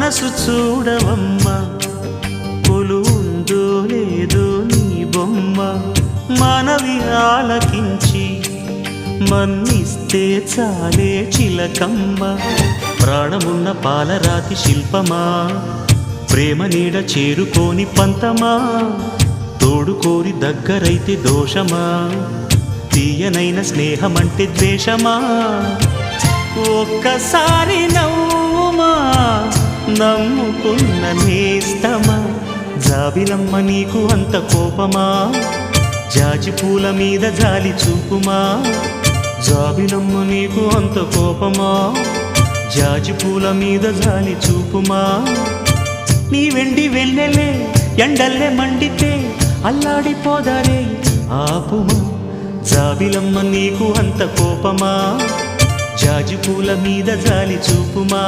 మనసు చూడవమ్మా కొలువుందో లేదో నీ బొమ్మ మనవి ఆలకించి మన్నిస్తే చాలే చిలకమ్మ ప్రాణమున్న పాలరాతి శిల్పమా ప్రేమ నీడ చేరుకోని పంతమా తోడు కోరి దగ్గరైతే దోషమా తీయనైన స్నేహమంటే ద్వేషమా ఒక్కసారి నవ్వుమా నమ్ముకున్న నేస్తమా జాబిలమ్మ నీకు అంత కోపమా జాజి పూల మీద జాలి చూపుమా జాబిలమ్మ నీకు అంత కోపమా జాజి పూల మీద జాలి చూపుమా నీ వెండి వెన్నెలే ఎండల్లే మండితే అల్లాడిపోదారే ఆపుమా జాబిలమ్మ నీకు అంత కోపమా జాజి పూల మీద జాలి చూపుమా